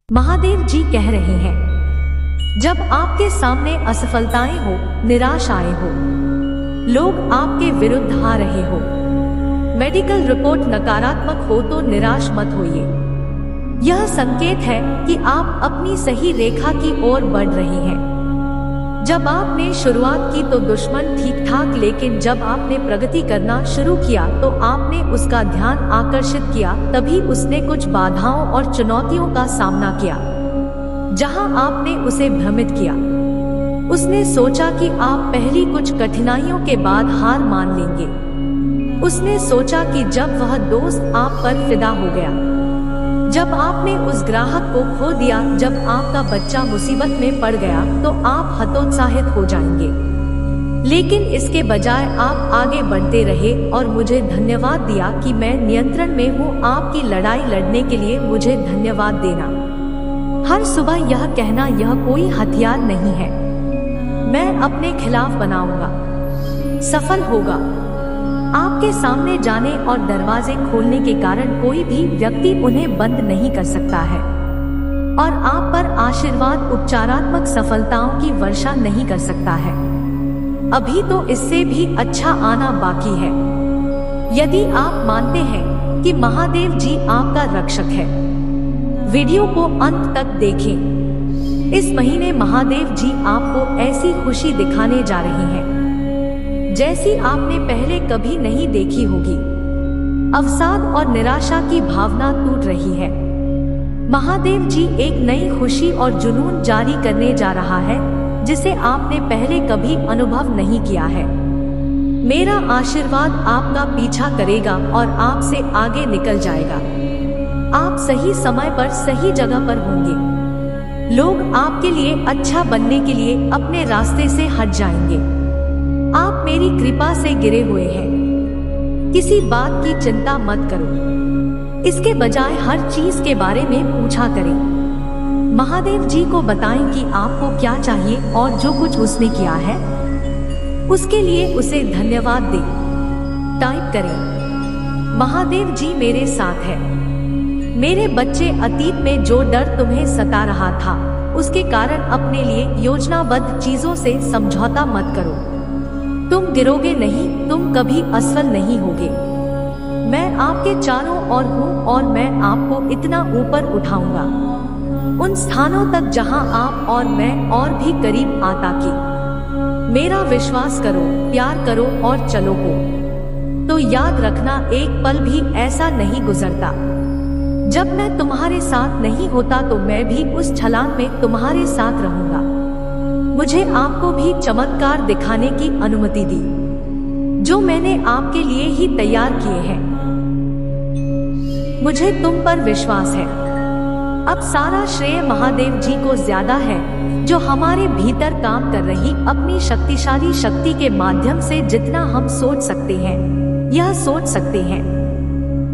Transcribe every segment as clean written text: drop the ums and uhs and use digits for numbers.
महादेव जी कह रहे हैं, जब आपके सामने असफलताएं हो, निराशाएं हो, लोग आपके विरुद्ध आ रहे हो, मेडिकल रिपोर्ट नकारात्मक हो तो निराश मत होइए। यह संकेत है कि आप अपनी सही रेखा की ओर बढ़ रहे हैं। जब आपने शुरुआत की तो दुश्मन ठीक ठाक, लेकिन जब आपने प्रगति करना शुरू किया तो आपने उसका ध्यान आकर्षित किया। तभी उसने कुछ बाधाओं और चुनौतियों का सामना किया। जहां आपने उसे भ्रमित किया, उसने सोचा कि आप पहली कुछ कठिनाइयों के बाद हार मान लेंगे। उसने सोचा कि जब वह दोस्त आप पर फिदा हो गया, जब आपने उस ग्राहक को खो दिया, जब आपका बच्चा मुसीबत में पड़ गया, तो आप हतोत्साहित हो जाएंगे। लेकिन इसके बजाय आप आगे बढ़ते रहे और मुझे धन्यवाद दिया कि मैं नियंत्रण में हूँ। आपकी लड़ाई लड़ने के लिए मुझे धन्यवाद देना। हर सुबह यह कहना, यह कोई हथियार नहीं है, मैं अपने खिलाफ बनाऊंगा, सफल होगा। आपके सामने जाने और दरवाजे खोलने के कारण कोई भी व्यक्ति उन्हें बंद नहीं कर सकता है, और आप पर आशीर्वाद, उपचारात्मक सफलताओं की वर्षा नहीं कर सकता है। अभी तो इससे भी अच्छा आना बाकी है। यदि आप मानते हैं कि महादेव जी आपका रक्षक है, वीडियो को अंत तक देखें। इस महीने महादेव जी आपको ऐसी खुशी दिखाने जा रही हैं जैसी आपने पहले कभी नहीं देखी होगी। अवसाद और निराशा की भावना टूट रही है। महादेव जी एक नई खुशी और जुनून जारी करने जा रहा है जिसे आपने पहले कभी अनुभव नहीं किया है। मेरा आशीर्वाद आपका पीछा करेगा और आपसे आगे निकल जाएगा। आप सही समय पर सही जगह पर होंगे। लोग आपके लिए अच्छा बनने के लिए अपने रास्ते से हट जाएंगे। आप मेरी कृपा से गिरे हुए हैं। किसी बात की चिंता मत करो, इसके बजाय हर चीज के बारे में पूछा करें। महादेव जी को बताएं कि आपको क्या चाहिए और जो कुछ उसने किया है उसके लिए उसे धन्यवाद दें। टाइप करें, महादेव जी मेरे साथ है। मेरे बच्चे, अतीत में जो डर तुम्हें सता रहा था उसके कारण अपने लिए योजनाबद्ध चीजों से समझौता मत करो। तुम गिरोगे नहीं, तुम कभी असफल नहीं होगे। मैं आपके चारों ओर हूँ और मैं आपको इतना ऊपर उठाऊंगा, उन स्थानों तक जहां आप और मैं और भी करीब आ ताकि मेरा विश्वास करो, प्यार करो और चलो हो। तो याद रखना, एक पल भी ऐसा नहीं गुजरता जब मैं तुम्हारे साथ नहीं होता, तो मैं भी उस छलांग में तुम्हारे साथ रहूंगा। मुझे आपको भी चमत्कार दिखाने की अनुमति दी जो मैंने आपके लिए ही तैयार किए हैं। मुझे तुम पर विश्वास है। अब सारा श्रेय महादेव जी को ज्यादा है जो हमारे भीतर काम कर रही अपनी शक्तिशाली शक्ति के माध्यम से जितना हम सोच सकते हैं, यह सोच सकते हैं,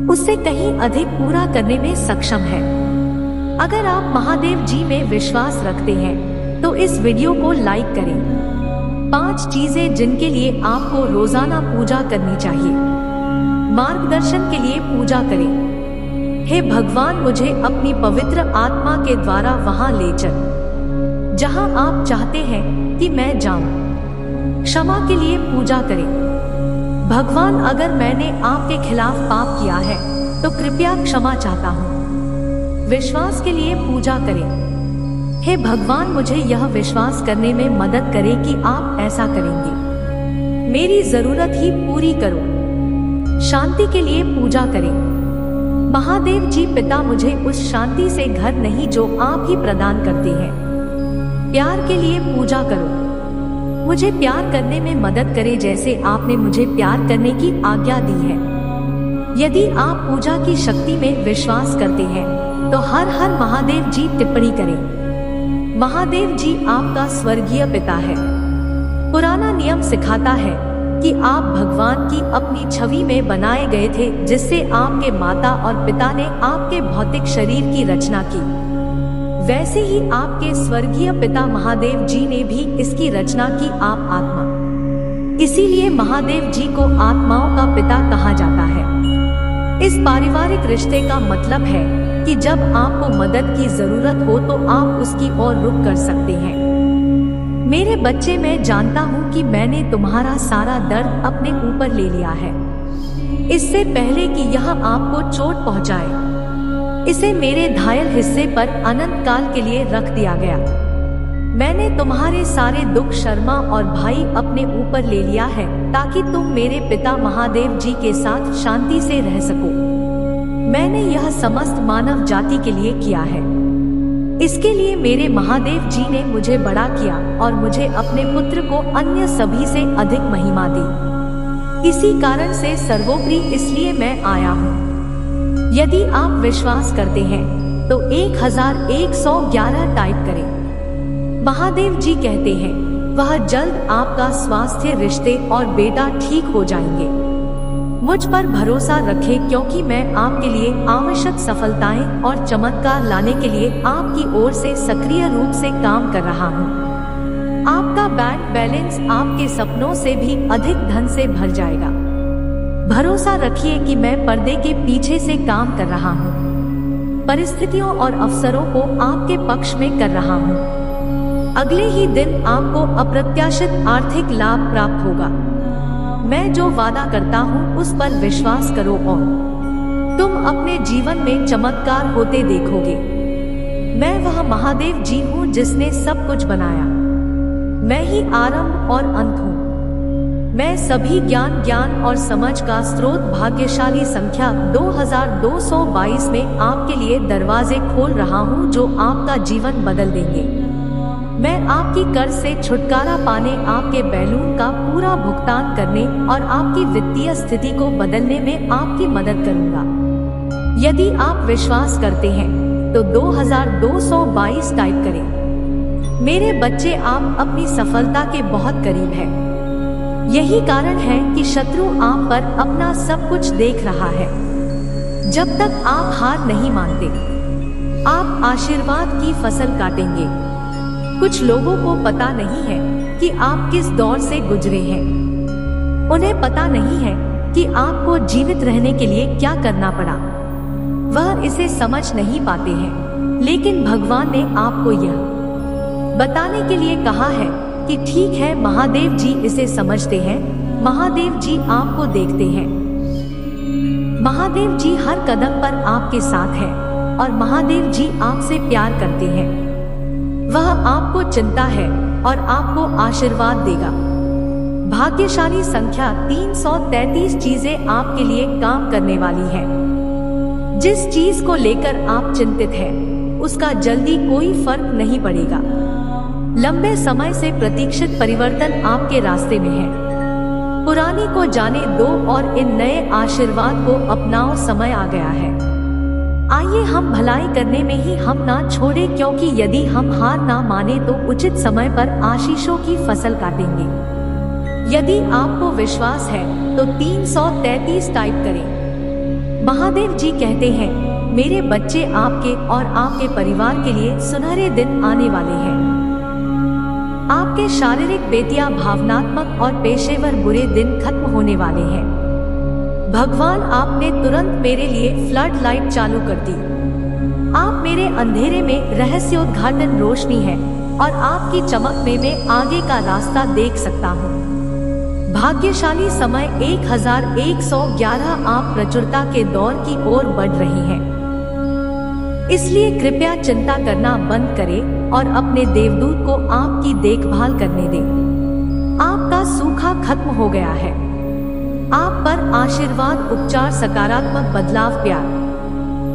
उससे कहीं अधिक पूरा करने में सक्षम है। अगर आप महादेव जी में विश्वास रखते हैं तो इस वीडियो को लाइक करें। 5 चीजें जिनके लिए आपको रोजाना पूजा करनी चाहिए। मार्गदर्शन के लिए पूजा करें। हे भगवान, मुझे अपनी पवित्र आत्मा के द्वारा वहां ले चल जहां आप चाहते हैं कि मैं जाऊं। क्षमा के लिए पूजा करें। भगवान, अगर मैंने आपके खिलाफ पाप किया है तो कृपया क्षमा चाहता हूं। विश्वास के लिए पूजा करें। हे भगवान, मुझे यह विश्वास करने में मदद करें कि आप ऐसा करेंगे। मेरी जरूरत ही पूरी करो। शांति के लिए पूजा करें। महादेव जी पिता, मुझे उस शांति से घर नहीं जो आप ही प्रदान करते हैं। प्यार के लिए पूजा करो। मुझे प्यार करने में मदद करें जैसे आपने मुझे प्यार करने की आज्ञा दी है। यदि आप पूजा की शक्ति में विश्वास करते हैं तो हर हर महादेव जी टिप्पणी करें। महादेव जी आपका स्वर्गीय पिता है। पुराना नियम सिखाता है कि आप भगवान की अपनी छवि में बनाए गए थे, जिससे आपके माता और पिता ने आपके भौतिक शरीर की रचना की। वैसे ही आपके स्वर्गीय पिता महादेव जी ने भी इसकी रचना की, आप आत्मा। इसीलिए महादेव जी को आत्माओं का पिता कहा जाता है। इस पारिवारिक रिश्ते का मतलब है कि जब आपको मदद की जरूरत हो तो आप उसकी ओर रुख कर सकते हैं। मेरे बच्चे, मैं जानता हूँ कि मैंने तुम्हारा सारा दर्द अपने ऊपर ले लिया है। इससे पहले कि यह आपको चोट पहुँचाए, इसे मेरे घायल हिस्से पर अनंत काल के लिए रख दिया गया। मैंने तुम्हारे सारे दुख, शर्मा और भाई अपने ऊपर ले लिया है ताकि तुम मेरे पिता महादेव जी के साथ शांति से रह सको। मैंने यह समस्त मानव जाति के लिए किया है। इसके लिए मेरे महादेव जी ने मुझे बड़ा किया और मुझे अपने पुत्र को अन्य सभी से अधिक महिमा दी। इसी कारण से सर्वोपरि इसलिए मैं आया हूँ। यदि आप विश्वास करते हैं तो 1111 टाइप करें। महादेव जी कहते हैं वह जल्द आपका स्वास्थ्य, रिश्ते और बेटा ठीक हो जाएंगे। मुझ पर भरोसा रखें क्योंकि मैं आपके लिए आवश्यक सफलताएं और चमत्कार लाने के लिए आपकी ओर से सक्रिय रूप से काम कर रहा हूं। आपका बैंक बैलेंस आपके सपनों से भी अधिक धन से भर जाएगा। भरोसा रखिए कि मैं पर्दे के पीछे से काम कर रहा हूं। परिस्थितियों और अवसरों को आपके पक्ष में कर रहा हूं। अगले ही दिन आपको अप्रत्याशित आर्थिक लाभ प्राप्त होगा। मैं जो वादा करता हूँ उस पर विश्वास करो और तुम अपने जीवन में चमत्कार होते देखोगे। मैं वह महादेव जी हूँ जिसने सब कुछ बनाया। मैं ही आरंभ और अंत हूँ। मैं सभी ज्ञान और समझ का स्रोत। भाग्यशाली संख्या 2222 में आपके लिए दरवाजे खोल रहा हूँ जो आपका जीवन बदल देंगे। मैं आपकी कर्ज से छुटकारा पाने, आपके बैलून का पूरा भुगतान करने और आपकी वित्तीय स्थिति को बदलने में आपकी मदद करूंगा। यदि आप विश्वास करते हैं तो 2222 टाइप करें। मेरे बच्चे, आप अपनी सफलता के बहुत करीब हैं। यही कारण है कि शत्रु आप पर अपना सब कुछ देख रहा है। जब तक आप हार नहीं मानते, आप आशीर्वाद की फसल काटेंगे। कुछ लोगों को पता नहीं है कि आप किस दौर से गुजरे हैं। उन्हें पता नहीं है कि आपको जीवित रहने के लिए क्या करना पड़ा। वह इसे समझ नहीं पाते हैं, लेकिन भगवान ने आपको यह बताने के लिए कहा है कि ठीक है, महादेव जी इसे समझते हैं। महादेव जी आपको देखते हैं। महादेव जी हर कदम पर आपके साथ हैं और महादेव जी आपसे प्यार करते हैं। वह आपको चिंता है और आपको आशीर्वाद देगा। भाग्यशाली संख्या 333 चीजें आपके लिए काम करने वाली हैं। जिस चीज को लेकर आप चिंतित हैं, उसका जल्दी कोई फर्क नहीं पड़ेगा। लंबे समय से प्रतीक्षित परिवर्तन आपके रास्ते में है। पुरानी को जाने दो और इन नए आशीर्वाद को अपनाओ। समय आ गया है। आइए हम भलाई करने में ही हम ना छोड़े, क्योंकि यदि हम हार ना माने तो उचित समय पर आशीषों की फसल काटेंगे। यदि आपको विश्वास है तो 333 टाइप करें। महादेव जी कहते हैं, मेरे बच्चे, आपके और आपके परिवार के लिए सुनहरे दिन आने वाले हैं। आपके शारीरिक, बेतिया, भावनात्मक और पेशेवर बुरे दिन खत्म होने वाले हैं। भगवान, आपने तुरंत मेरे लिए फ्लड लाइट चालू कर दी। आप मेरे अंधेरे में रहस्योद्घाटन रोशनी है और आपकी चमक में मैं आगे का रास्ता देख सकता हूँ। भाग्यशाली समय 1111। आप प्रचुरता के दौर की ओर बढ़ रही हैं। इसलिए कृपया चिंता करना बंद करें और अपने देवदूत को आपकी देखभाल करने दें। आपका सूखा खत्म हो गया है। आप पर आशीर्वाद, उपचार, सकारात्मक बदलाव, प्यार,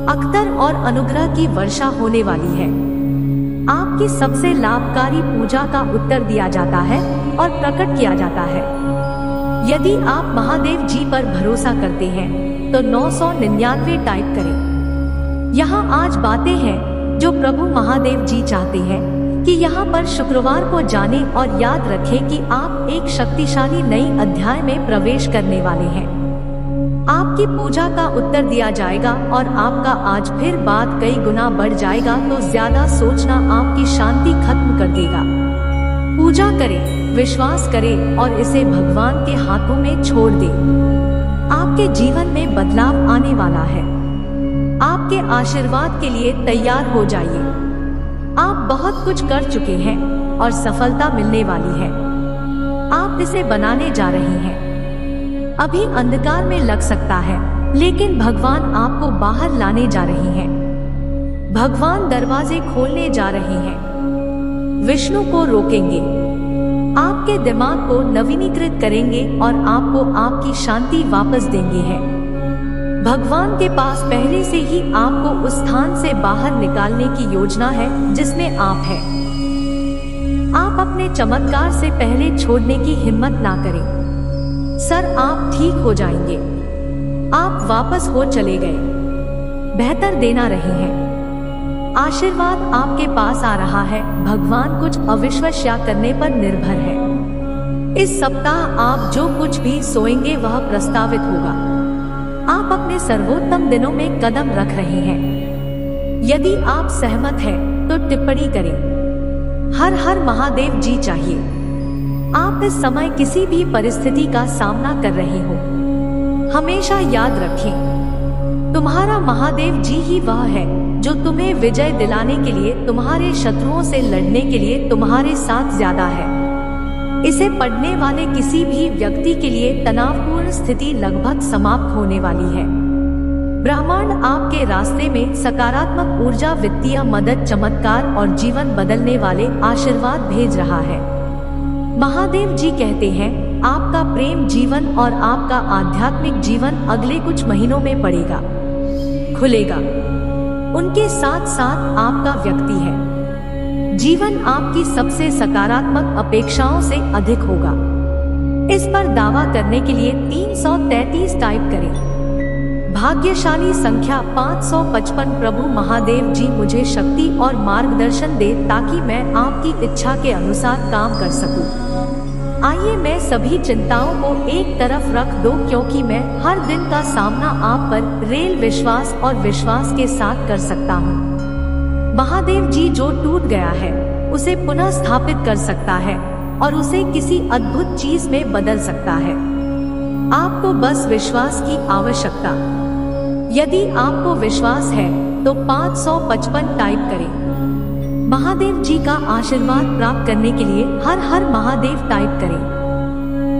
अख्तर और अनुग्रह की वर्षा होने वाली है। आपकी सबसे लाभकारी पूजा का उत्तर दिया जाता है और प्रकट किया जाता है। यदि आप महादेव जी पर भरोसा करते हैं तो 999 टाइप करें। यहाँ आज बातें हैं जो प्रभु महादेव जी चाहते हैं कि यहाँ पर शुक्रवार को जाने और याद रखें कि आप एक शक्तिशाली नई अध्याय में प्रवेश करने वाले हैं। आपकी पूजा का उत्तर दिया जाएगा और आपका आज फिर बात कई गुना बढ़ जाएगा। तो ज्यादा सोचना आपकी शांति खत्म कर देगा। पूजा करें, विश्वास करें और इसे भगवान के हाथों में छोड़ दें। आपके जीवन में बदलाव आने वाला है। आप आपके आशीर्वाद के लिए तैयार हो जाइए। आप बहुत कुछ कर चुके हैं और सफलता मिलने वाली है। आप इसे बनाने जा रहे हैं। अभी अंधकार में लग सकता है, लेकिन भगवान आपको बाहर लाने जा रहे हैं। भगवान दरवाजे खोलने जा रहे हैं। विष्णु को रोकेंगे, आपके दिमाग को नवीनीकृत करेंगे और आपको आपकी शांति वापस देंगे हैं। भगवान के पास पहले से ही आपको उस स्थान से बाहर निकालने की योजना है जिसमें आप हैं। आप अपने चमत्कार से पहले छोड़ने की हिम्मत ना करें। सर, आप ठीक हो जाएंगे। आप वापस हो चले गए। बेहतर देना रहे हैं। आशीर्वाद आपके पास आ रहा है। भगवान कुछ अविश्वसनीय करने पर निर्भर है। इस सप्ताह आप जो कुछ भी सोएंगे वह प्रस्तावित होगा। आप अपने सर्वोत्तम दिनों में कदम रख रहे हैं। यदि आप सहमत हैं तो टिप्पणी करें। हर हर महादेव जी चाहिए। आप इस समय किसी भी परिस्थिति का सामना कर रहे हो, हमेशा याद रखें, तुम्हारा महादेव जी ही वह है जो तुम्हें विजय दिलाने के लिए, तुम्हारे शत्रुओं से लड़ने के लिए तुम्हारे साथ ज्यादा है। इसे पढ़ने वाले किसी भी व्यक्ति के लिए तनावपूर्ण स्थिति लगभग समाप्त होने वाली है। ब्रह्मांड आपके रास्ते में सकारात्मक ऊर्जा, वित्तीय मदद, चमत्कार और जीवन बदलने वाले आशीर्वाद भेज रहा है। महादेव जी कहते हैं, आपका प्रेम जीवन और आपका आध्यात्मिक जीवन अगले कुछ महीनों में पड़ेगा, खुलेगा। उनके साथ साथ आपका व्यक्ति है जीवन आपकी सबसे सकारात्मक अपेक्षाओं से अधिक होगा। इस पर दावा करने के लिए 333 टाइप करें। भाग्यशाली संख्या 555। प्रभु महादेव जी मुझे शक्ति और मार्गदर्शन दे ताकि मैं आपकी इच्छा के अनुसार काम कर सकूं। आइए मैं सभी चिंताओं को एक तरफ रख दो, क्योंकि मैं हर दिन का सामना आप पर रेल विश्वास और विश्वास के साथ कर सकता हूँ। महादेव जी जो टूट गया है उसे पुनः स्थापित कर सकता है और उसे किसी अद्भुत चीज में बदल सकता है। आपको बस विश्वास की आवश्यकता। यदि आपको विश्वास है तो 555 टाइप करें। महादेव जी का आशीर्वाद प्राप्त करने के लिए हर हर महादेव टाइप करें।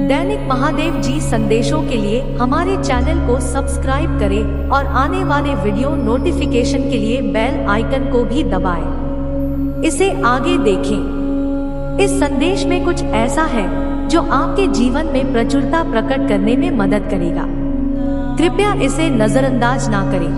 दैनिक महादेव जी संदेशों के लिए हमारे चैनल को सब्सक्राइब करें और आने वाले वीडियो नोटिफिकेशन के लिए बेल आइकन को भी दबाएं। इसे आगे देखें। इस संदेश में कुछ ऐसा है जो आपके जीवन में प्रचुरता प्रकट करने में मदद करेगा। कृपया इसे नजरअंदाज ना करें।